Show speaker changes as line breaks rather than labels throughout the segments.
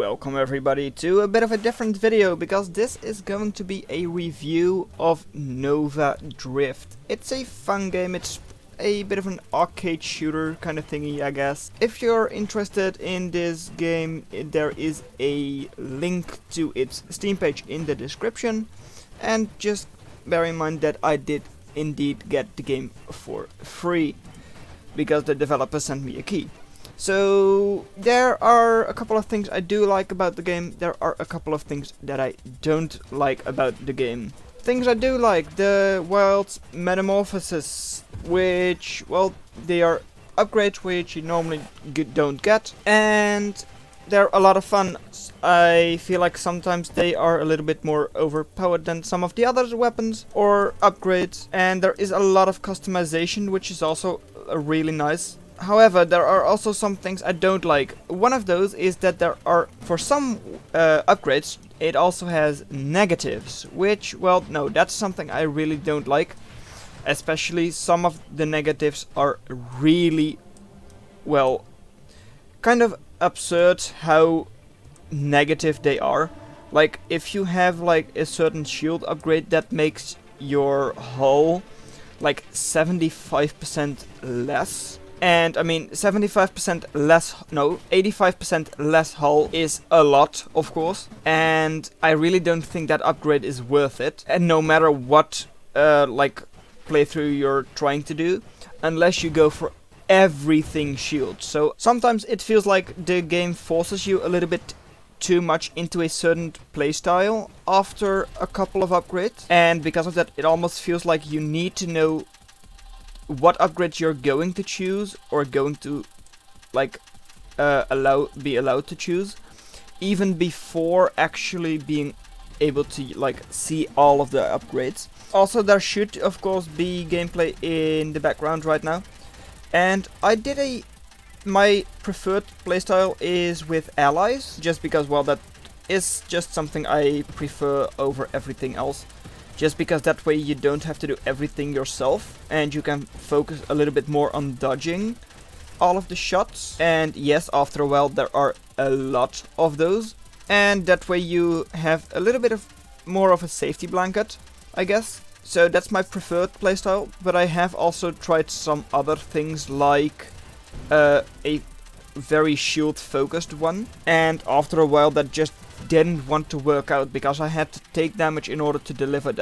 Welcome everybody to a bit of a different video, because this is going to be a review of Nova Drift. It's a fun game, it's a bit of an arcade shooter kind of thingy, I guess. If you're interested in this game, there is a link to its Steam page in the description. And just bear in mind that I did indeed get the game for free, because the developer sent me a key. So there are a couple of things I do like about the game, there are a couple of things that I don't like about the game. Things I do like: the world's metamorphosis, which, well, they are upgrades which you normally don't get, and they're a lot of fun. I feel like sometimes they are a little bit more overpowered than some of the other weapons or upgrades, and there is a lot of customization, which is also really nice. However, there are also some things I don't like. One of those is that there are, for some upgrades, it also has negatives, which, well, no, that's something I really don't like. Especially some of the negatives are really, well, kind of absurd how negative they are. Like, if you have like a certain shield upgrade that makes your hull like 75% less. And I mean, 75% less, no, 85% less hull is a lot, of course. And I really don't think that upgrade is worth it. And no matter what, like, playthrough you're trying to do, unless you go for everything shield. So sometimes it feels like the game forces you a little bit too much into a certain playstyle after a couple of upgrades. And because of that, it almost feels like you need to know what upgrades you're going to choose, or going to like be allowed to choose, even before actually being able to like see all of the upgrades. Also, there should of course be gameplay in the background right now, and my preferred playstyle is with allies, just because, well, that is just something I prefer over everything else. Just because that way you don't have to do everything yourself, and you can focus a little bit more on dodging all of the shots. And yes, after a while there are a lot of those, and that way you have a little bit of more of a safety blanket, I guess. So that's my preferred playstyle, but I have also tried some other things, like a very shield focused one, and after a while that just didn't want to work out, because I had to take damage in order to deliver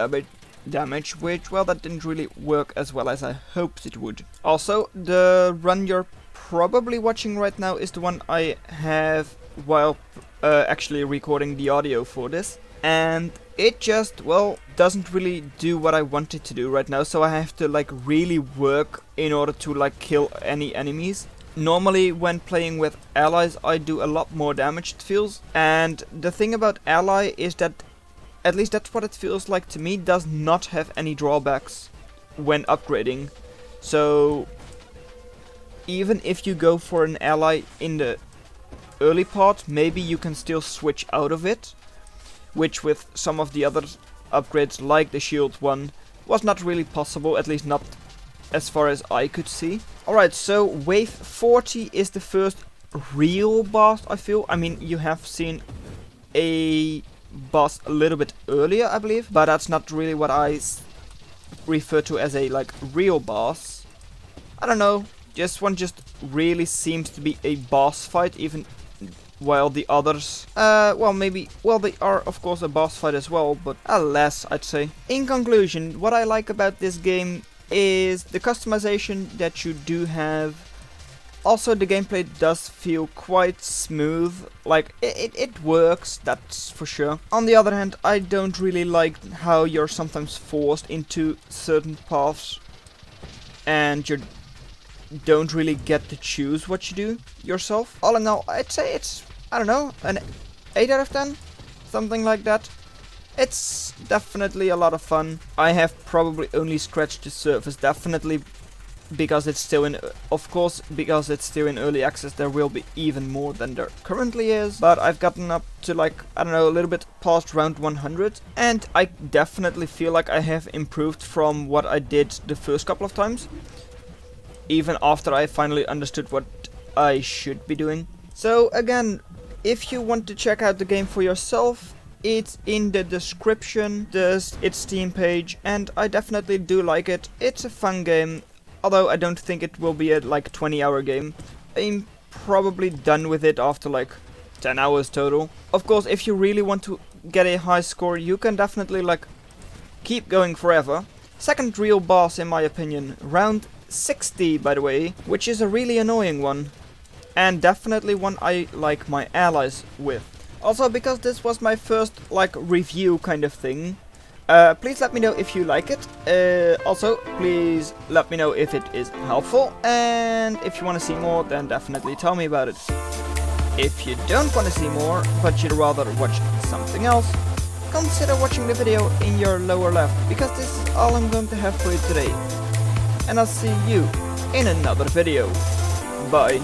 damage, which, well, that didn't really work as well as I hoped it would. Also, the run you're probably watching right now is the one I have while actually recording the audio for this, and it just, well, doesn't really do what I want it to do right now, so I have to like really work in order to like kill any enemies. Normally when playing with allies I do a lot more damage, it feels, and the thing about ally is that, at least that's what it feels like to me, does not have any drawbacks when upgrading. So even if you go for an ally in the early part, maybe you can still switch out of it, which with some of the other upgrades like the shield one was not really possible, at least not as far as I could see. Alright, so wave 40 is the first real boss, I feel. I mean, you have seen a boss a little bit earlier, I believe, but that's not really what I refer to as a like real boss. I don't know, this one just really seems to be a boss fight, even while the others, well, maybe, well, they are of course a boss fight as well, but less, I'd say. In conclusion, what I like about this game is the customization that you do have. Also, the gameplay does feel quite smooth, like it works, that's for sure. On the other hand, I don't really like how you're sometimes forced into certain paths and you don't really get to choose what you do yourself. All in all, I'd say it's, I don't know, an 8 out of 10, something like that. It's definitely a lot of fun. I have probably only scratched the surface, definitely because it's still in, of course, because it's still in early access, there will be even more than there currently is. But I've gotten up to like, I don't know, a little bit past round 100, and I definitely feel like I have improved from what I did the first couple of times, even after I finally understood what I should be doing. So again, if you want to check out the game for yourself, it's in the description, its Steam page, and I definitely do like it. It's a fun game, although I don't think it will be a like 20-hour game. I'm probably done with it after like 10 hours total. Of course, if you really want to get a high score, you can definitely like keep going forever. Second real boss in my opinion, round 60 by the way, which is a really annoying one. And definitely one I like my allies with. Also, because this was my first like review kind of thing, please let me know if you like it. Also, please let me know if it is helpful, and if you want to see more, then definitely tell me about it. If you don't want to see more, but you'd rather watch something else, consider watching the video in your lower left, because this is all I'm going to have for you today. And I'll see you in another video. Bye.